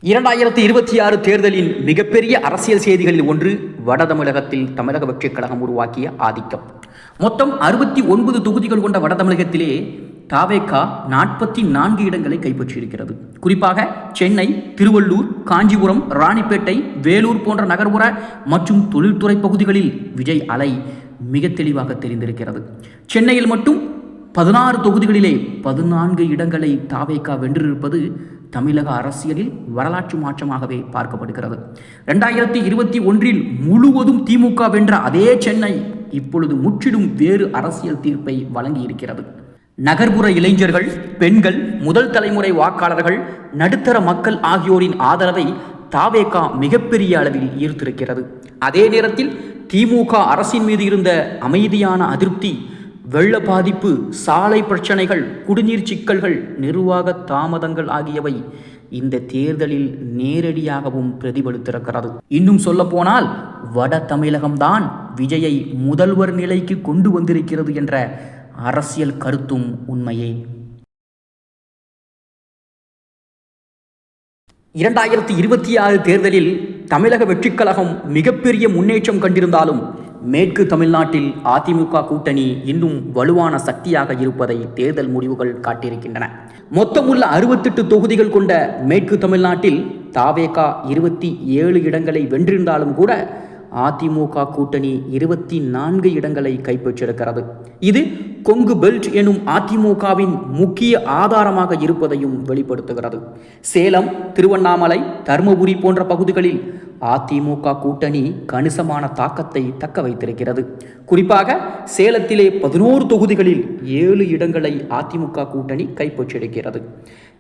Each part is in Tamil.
2026 தேர்தலின் மிகப்பெரிய அரசியல் செய்திகளில் ஒன்று வட தமிழகத்தில் தமிழக வெற்றிக் கழகம் உருவாக்கிய ஆதிக்கம். மொத்தம் 69 தொகுதிகள் கொண்ட வட தமிழகத்திலே தவேக 44 இடங்களை கைப்பற்றியிருக்கிறது. குறிப்பாக சென்னை, திருவள்ளூர், காஞ்சிபுரம், ராணிப்பேட்டை, வேலூர் போன்ற நகர்ப்புற மற்றும் தொழில்துறை பகுதிகளில் விஜய் அலை மிக தெளிவாக தெரிந்திருக்கிறது. சென்னையில் மட்டும் 16 தொகுதிகளிலே 14 இடங்களை தவேக வென்றிருப்பது தமிழக அரசியலில் வரலாற்று மாற்றமாகவே பார்க்கப்படுகிறது. 2021 முழுவதும் திமுக வென்ற அதே சென்னை இப்பொழுது முற்றிலும் வேறு அரசியல் தீர்ப்பை வழங்கியிருக்கிறது. நகர்ப்புற இளைஞர்கள், பெண்கள், முதல் தலைமுறை வாக்காளர்கள், நடுத்தர மக்கள் ஆகியோரின் ஆதரவை தவேக மிகப்பெரிய அளவில் ஈர்த்திருக்கிறது. அதே நேரத்தில் திமுக அரசின் மீது இருந்த அமைதியான அதிருப்தி, வெள்ள பாதிப்பு, சாலை பிரச்சனைகள், குடிநீர் சிக்கல்கள், நிர்வாக தாமதங்கள் ஆகியவை இந்த தேர்தலில் நேரடியாகவும் பிரதிபலித்திருக்கிறது. இன்னும் சொல்ல போனால் வட தமிழகம்தான் விஜயை முதல்வர் நிலைக்கு கொண்டு வந்திருக்கிறது என்ற அரசியல் கருத்தும் உண்மையே. 2026 தேர்தலில் தமிழக வெற்றிக் கழகம் மிகப்பெரிய முன்னேற்றம் கண்டிருந்தாலும் மேற்கு தமிழ்நாட்டில் அதிமுக கூட்டணி இன்னும் வலுவான சக்தியாக இருப்பதை தேர்தல் முடிவுகள் காட்டியிருக்கின்றன. மொத்தமுள்ள 68 தொகுதிகள் கொண்ட மேற்கு தமிழ்நாட்டில் தவேக 27 இடங்களை வென்றிருந்தாலும் கூட அதிமுக கூட்டணி 24 இடங்களை கைப்பற்றியிருக்கிறது. இது கொங்கு பெல்ட் எனும் அதிமுகவின் முக்கிய ஆதாரமாக இருப்பதையும் வெளிப்படுத்துகிறது. சேலம், திருவண்ணாமலை, தருமபுரி போன்ற பகுதிகளில் அதிமுக கூட்டணி கணிசமான தாக்கத்தை தக்க வைத்திருக்கிறது. குறிப்பாக சேலத்திலே 11 தொகுதிகளில் 7 இடங்களை அதிமுக கூட்டணி கைப்பற்றியிருக்கிறது.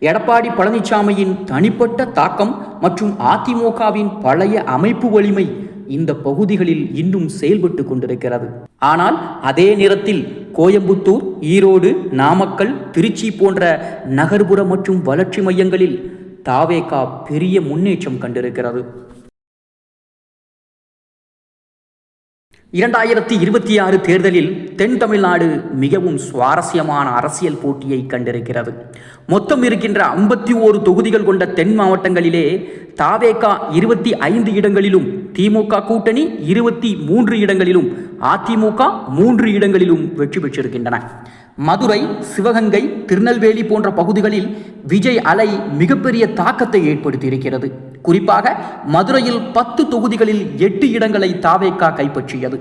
எடப்பாடி பழனிசாமியின் தனிப்பட்ட தாக்கம் மற்றும் அதிமுகவின் பழைய அமைப்பு வலிமை இந்த பகுதிகளில் இன்னும் செயல்பட்டு கொண்டிருக்கிறது. ஆனால் அதே நேரத்தில் கோயம்புத்தூர், ஈரோடு, நாமக்கல், திருச்சி போன்ற நகர்ப்புற மற்றும் வளர்ச்சி மையங்களில் தவேக பெரிய முன்னேற்றம் கண்டிருக்கிறது. 2026 தேர்தலில் தென் தமிழ்நாடு மிகவும் சுவாரஸ்யமான அரசியல் போட்டியை கண்டிருக்கிறது. மொத்தம் இருக்கின்ற 51 தொகுதிகள் கொண்ட தென் மாவட்டங்களிலே தவேக 25 இடங்களிலும், திமுக கூட்டணி 23 இடங்களிலும், அதிமுக 3 இடங்களிலும் வெற்றி பெற்றிருக்கின்றன. மதுரை, சிவகங்கை, திருநெல்வேலி போன்ற பகுதிகளில் விஜய் அலை மிகப்பெரிய தாக்கத்தை ஏற்படுத்தியிருக்கிறது. குறிப்பாக மதுரையில் 10 தொகுதிகளில் 8 இடங்களை தவேக கைப்பற்றியது.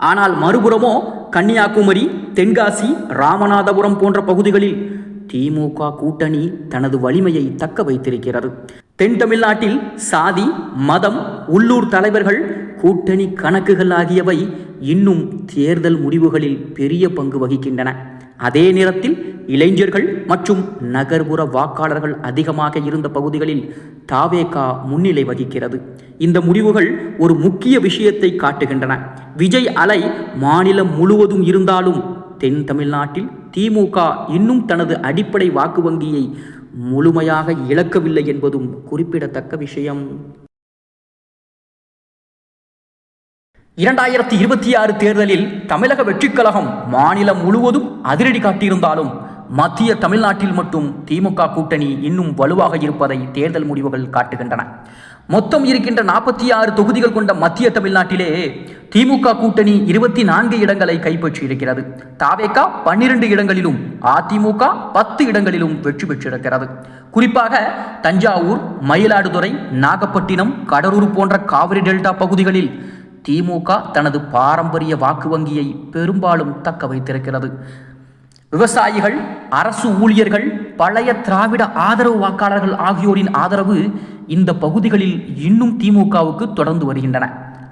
ஆனால் மறுபுறமோ கன்னியாகுமரி, தென்காசி, ராமநாதபுரம் போன்ற பகுதிகளில் திமுக கூட்டணி தனது வலிமையை தக்க வைத்திருக்கிறது. தென் தமிழ்நாட்டில் சாதி, மதம், உள்ளூர் தலைவர்கள், கூட்டணி கணக்குகள் ஆகியவை இன்னும் தேர்தல் முடிவுகளில் பெரிய பங்கு வகிக்கின்றன. அதே நேரத்தில் இளைஞர்கள் மற்றும் நகர்ப்புற வாக்காளர்கள் அதிகமாக இருந்த பகுதிகளில் தவேக முன்னிலை வகிக்கிறது. இந்த முடிவுகள் ஒரு முக்கிய விஷயத்தை காட்டுகின்றன. விஜய் அலை மாநிலம் முழுவதும் இருந்தாலும் தென் தமிழ்நாட்டில் திமுக இன்னும் தனது அடிப்படை வாக்கு வங்கியை முழுமையாக இழக்கவில்லை என்பதும் குறிப்பிடத்தக்க விஷயம். 2026 தேர்தலில் தமிழக வெற்றிக் கழகம் மாநிலம் முழுவதும் அதிரடி காட்டியிருந்தாலும் மத்திய தமிழ்நாட்டில் மட்டும் திமுக கூட்டணி இன்னும் வலுவாக இருப்பதை தேர்தல் முடிவுகள் காட்டுகின்றன. மொத்தம் இருக்கின்ற 46 தொகுதிகள் கொண்ட மத்திய தமிழ்நாட்டிலே திமுக கூட்டணி 24 இடங்களை கைப்பற்றியிருக்கிறது. தவேக 12 இடங்களிலும், அதிமுக 10 இடங்களிலும் வெற்றி பெற்றிருக்கிறது. குறிப்பாக தஞ்சாவூர், மயிலாடுதுறை, நாகப்பட்டினம், கடலூர் போன்ற காவிரி டெல்டா பகுதிகளில் திமுக தனது பாரம்பரிய வாக்கு வங்கியை பெரும்பாலும் தக்க வைத்திருக்கிறது. விவசாயிகள், அரசு ஊழியர்கள், பழைய திராவிட ஆதரவு வாக்காளர்கள் ஆகியோரின் ஆதரவு இந்த பகுதிகளில் இன்னும் திமுகவுக்கு தொடர்ந்து வருகின்றன.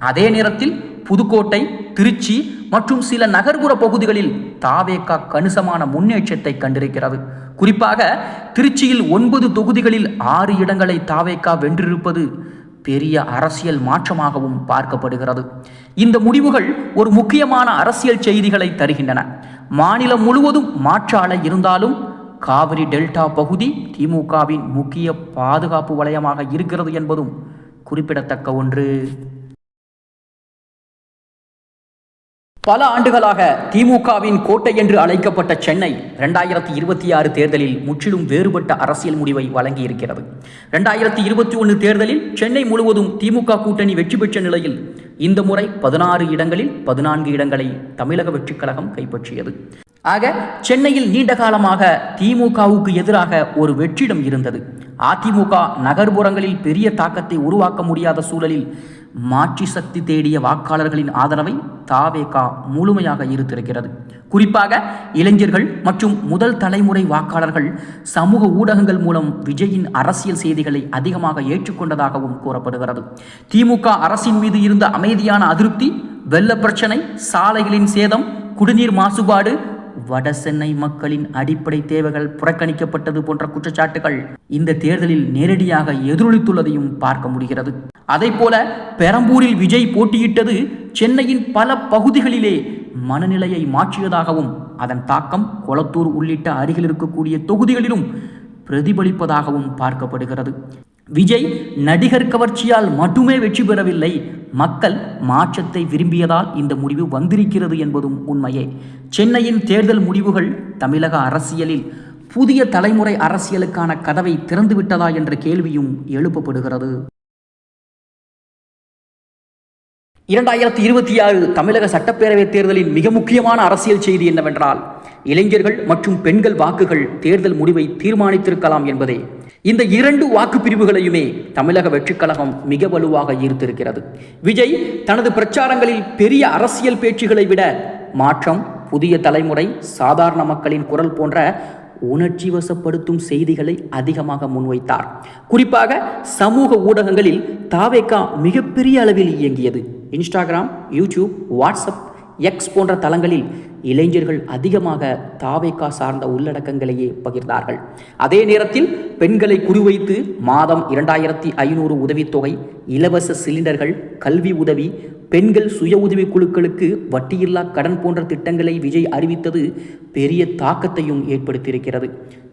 அதே நேரத்தில் புதுக்கோட்டை, திருச்சி மற்றும் சில நகர்ப்புற பகுதிகளில் தவேக கணிசமான முன்னேற்றத்தை கண்டிருக்கிறது. குறிப்பாக திருச்சியில் 9 தொகுதிகளில் 6 இடங்களை தவேக வென்றிருப்பது பெரிய அரசியல் மாற்றமாகவும் பார்க்கப்படுகிறது. இந்த முடிவுகள் ஒரு முக்கியமான அரசியல் செய்திகளை தருகின்றன. மாநிலம் முழுவதும் மாற்ற அலை இருந்தாலும் காவிரி டெல்டா பகுதி திமுகவின் முக்கிய பாதுகாப்பு வலயமாக இருக்கிறது என்பதும் குறிப்பிடத்தக்க ஒன்று. பல ஆண்டுகளாக திமுகவின் கோட்டை என்று அழைக்கப்பட்ட சென்னை 2026 தேர்தலில் முற்றிலும் வேறுபட்ட அரசியல் முடிவை வழங்கியிருக்கிறது. 2021 தேர்தலில் சென்னை முழுவதும் திமுக கூட்டணி வெற்றி பெற்ற நிலையில் இந்த முறை 16 இடங்களில் 14 இடங்களை தமிழக வெற்றிக் கழகம் கைப்பற்றியது. ஆக சென்னையில் நீண்ட காலமாக திமுகவுக்கு எதிராக ஒரு வெற்றிடம் இருந்தது. அதிமுக நகர்ப்புறங்களில் பெரிய தாக்கத்தை உருவாக்க முடியாத சூழலில் மாற்றி சக்தி தேடிய வாக்காளர்களின் ஆதரவை தாவேக முழுமையாக ஈர்த்திருக்கிறது. குறிப்பாக இளைஞர்கள் மற்றும் முதல் தலைமுறை வாக்காளர்கள் சமூக ஊடகங்கள் மூலம் விஜயின் அரசியல் செய்திகளை அதிகமாக ஏற்றுக்கொண்டதாகவும் கூறப்படுகிறது. திமுக அரசின் மீது இருந்த அமைதியான அதிருப்தி, வெள்ள பிரச்சனை, சாலைகளின் சேதம், குடிநீர் மாசுபாடு, வட சென்னை மக்களின் அடிப்படை தேவைகள் புறக்கணிக்கப்பட்டது போன்ற குற்றச்சாட்டுகள் இந்த தேர்தலில் நேரடியாக எதிரொலித்துள்ளதையும் பார்க்க முடிகிறது. அதேபோல பெரம்பூரில் விஜய் போட்டியிட்டது சென்னையின் பல பகுதிகளிலே மனநிலையை மாற்றியதாகவும் அதன் தாக்கம் கொளத்தூர் உள்ளிட்ட அருகில் இருக்கக்கூடிய தொகுதிகளிலும் பிரதிபலிப்பதாகவும் பார்க்கப்படுகிறது. விஜய் நடிகர் கவர்ச்சியால் மட்டுமே வெற்றி பெறவில்லை, மக்கள் மாற்றத்தை விரும்பியதால் இந்த முடிவு வந்திருக்கிறது என்பதும் உண்மையே. சென்னையின் தேர்தல் முடிவுகள் தமிழக அரசியலில் புதிய தலைமுறை அரசியலுக்கான கதவை திறந்துவிட்டதா என்ற கேள்வியும் எழுப்பப்படுகிறது. 2026 தமிழக சட்டப்பேரவை தேர்தலின் மிக முக்கியமான அரசியல் செய்தி என்னவென்றால், இளைஞர்கள் மற்றும் பெண்கள் வாக்குகள் தேர்தல் முடிவை தீர்மானித்திருக்கலாம் என்பதே. இந்த இரண்டு வாக்கு பிரிவுகளையுமே தமிழக வெற்றிக் கழகம் மிக வலுவாக ஈர்த்திருக்கிறது. விஜய் தனது பிரச்சாரங்களில் பெரிய அரசியல் பேச்சுகளை விட மாற்றம், புதிய தலைமுறை, சாதாரண மக்களின் குரல் போன்ற உணர்ச்சி வசப்படுத்தும் செய்திகளை அதிகமாக முன்வைத்தார். குறிப்பாக சமூக ஊடகங்களில் தாவேக மிகப்பெரிய அளவில் இயங்கியது. இன்ஸ்டாகிராம், யூடியூப், வாட்ஸ்அப், எக்ஸ் போன்ற தளங்களில் இளைஞர்கள் அதிகமாக தாவேக சார்ந்த உள்ளடக்கங்களையே பகிர்ந்தார்கள். அதே நேரத்தில் பெண்களை குறிவைத்து மாதம் 2500 உதவித்தொகை, இலவச சிலிண்டர்கள், கல்வி உதவி, பெண்கள் சுய உதவி குழுக்களுக்கு வட்டியில்லா கடன் போன்ற திட்டங்களை விஜய் அறிவித்தது பெரிய தாக்கத்தையும் ஏற்படுத்தியிருக்கிறது.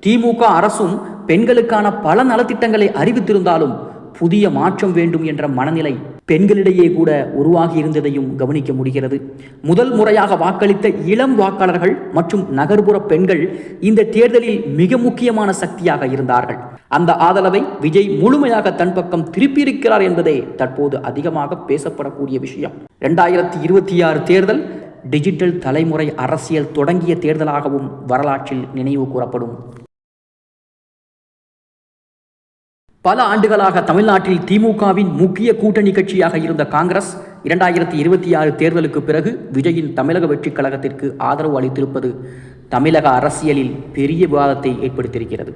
திமுக அரசும் பெண்களுக்கான பல நலத்திட்டங்களை அறிவித்திருந்தாலும் புதிய மாற்றம் வேண்டும் என்ற மனநிலை பெண்களிடையே கூட உருவாகி இருந்ததையும் கவனிக்க முடிகிறது. முதல் முறையாக வாக்களித்த இளம் வாக்காளர்கள் மற்றும் நகர்ப்புற பெண்கள் இந்த தேர்தலில் மிக முக்கியமான சக்தியாக இருந்தார்கள். அந்த ஆதரவை விஜய் முழுமையாக தன் பக்கம் திருப்பியிருக்கிறார் என்பதே தற்போது அதிகமாக பேசப்படக்கூடிய விஷயம். 2026 தேர்தல் டிஜிட்டல் தலைமுறை அரசியல் தொடங்கிய தேர்தலாகவும் வரலாற்றில் நினைவு கூறப்படும். பல ஆண்டுகளாக தமிழ்நாட்டில் திமுகவின் முக்கிய கூட்டணி கட்சியாக இருந்த காங்கிரஸ் 2026 தேர்தலுக்கு பிறகு விஜயின் தமிழக வெற்றிக் கழகத்திற்கு ஆதரவு அளித்திருப்பது தமிழக அரசியலில் பெரிய விவாதத்தை ஏற்படுத்தியிருக்கிறது.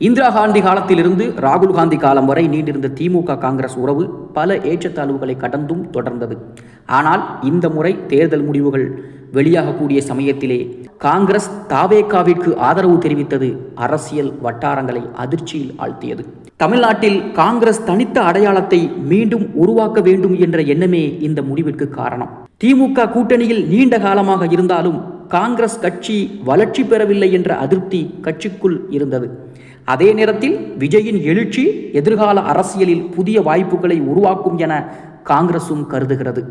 இந்திரா காந்தி காலத்திலிருந்து ராகுல் காந்தி காலம் வரை நீண்டிருந்த திமுக காங்கிரஸ் உறவு பல ஏற்றத்தாழ்வுகளை கடந்தும் தொடர்ந்தது. ஆனால் இந்த முறை தேர்தல் முடிவுகள் வெளியாகக்கூடிய சமயத்திலே காங்கிரஸ் தாவேகாவிற்கு ஆதரவு தெரிவித்தது அரசியல் வட்டாரங்களை அதிர்ச்சியில் ஆழ்த்தியது. தமிழ்நாட்டில் காங்கிரஸ் தனித்த அடையாளத்தை மீண்டும் உருவாக்க வேண்டும் என்ற எண்ணமே இந்த முடிவிற்கு காரணம். திமுக கூட்டணியில் நீண்ட காலமாக இருந்தாலும் காங்கிரஸ் கட்சி வளர்ச்சி பெறவில்லை என்ற அதிருப்தி கட்சிக்குள் இருந்தது. அதே நேரத்தில் விஜயின் எழுச்சி எதிர்கால அரசியலில் புதிய வாய்ப்புகளை உருவாக்கும் என காங்கிரசும் கருதுகிறது.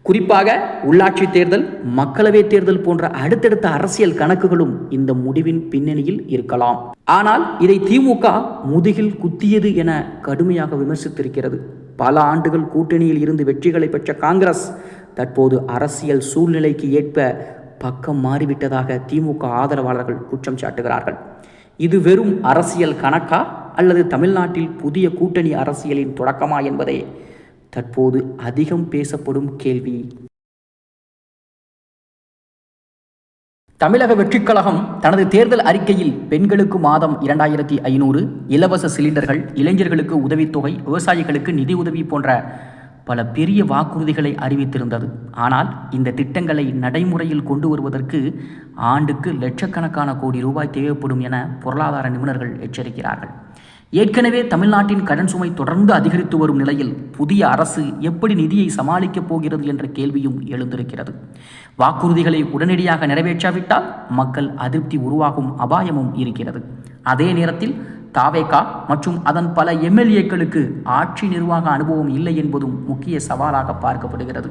குறிப்பாக உள்ளாட்சி தேர்தல், மக்களவை தேர்தல் போன்ற அடுத்தடுத்த அரசியல் கணக்குகளும் இந்த முடிவின் பின்னணியில் இருக்கலாம். ஆனால் இதை திமுக முதுகில் குத்தியது என கடுமையாக விமர்சித்திருக்கிறது. பல ஆண்டுகள் கூட்டணியில் இருந்து வெற்றிகளை பெற்ற காங்கிரஸ் தற்போது அரசியல் சூழ்நிலைக்கு ஏற்ப பக்கம் மாறிவிட்டதாக திமுக ஆதரவாளர்கள் குற்றம் சாட்டுகிறார்கள். இது வெறும் அரசியல் கணக்கா அல்லது தமிழ்நாட்டில் புதிய கூட்டணி அரசியலின் தொடக்கமா என்பதே தற்போது அதிகம் பேசப்படும் கேள்வி. தமிழக வெற்றிக் கழகம் தனது தேர்தல் அறிக்கையில் பெண்களுக்கு மாதம் 2500, இலவச சிலிண்டர்கள், இளைஞர்களுக்கு உதவித்தொகை, விவசாயிகளுக்கு நிதி உதவி போன்ற பல பெரிய வாக்குறுதிகளை அறிவித்திருந்தது. ஆனால் இந்த திட்டங்களை நடைமுறையில் கொண்டு வருவதற்கு ஆண்டுக்கு லட்சக்கணக்கான கோடி ரூபாய் தேவைப்படும் என பொருளாதார நிபுணர்கள் எச்சரிக்கிறார்கள். ஏற்கனவே தமிழ்நாட்டின் கடன் சுமை தொடர்ந்து அதிகரித்து வரும் நிலையில் புதிய அரசு எப்படி நிதியை சமாளிக்கப் போகிறது என்ற கேள்வியும் எழுந்திருக்கிறது. வாக்குறுதிகளை உடனடியாக நிறைவேற்றாவிட்டால் மக்கள் அதிருப்தி உருவாகும் அபாயமும் இருக்கிறது. அதே நேரத்தில் தாவேகா மற்றும் அதன் பல எம்எல்ஏக்களுக்கு ஆட்சி நிர்வாக அனுபவம் இல்லை என்பதும் முக்கிய சவாலாக பார்க்கப்படுகிறது.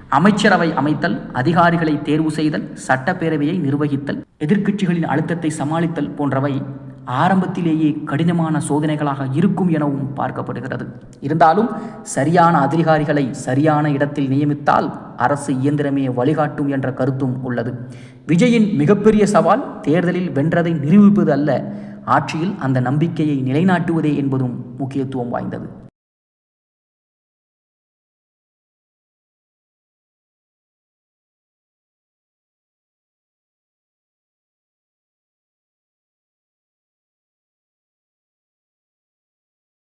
அமைச்சரவை அமைத்தல், அதிகாரிகளை தேர்வு செய்தல், சட்டப்பேரவையை நிர்வகித்தல், எதிர்க்கட்சிகளின் அழுத்தத்தை சமாளித்தல் போன்றவை ஆரம்பத்திலேயே கடினமான சோதனைகளாக இருக்கும் எனவும் பார்க்கப்படுகிறது. இருந்தாலும் சரியான அதிகாரிகளை சரியான இடத்தில் நியமித்தால் அரசு இயந்திரமே வழிகாட்டும் என்ற கருத்தும் உள்ளது. விஜயின் மிகப்பெரிய சவால் தேர்தலில் வென்றதை நிரூபிப்பது அல்ல, ஆட்சியில் அந்த நம்பிக்கையை நிலைநாட்டுவதே என்பதும் முக்கியத்துவம் வாய்ந்தது.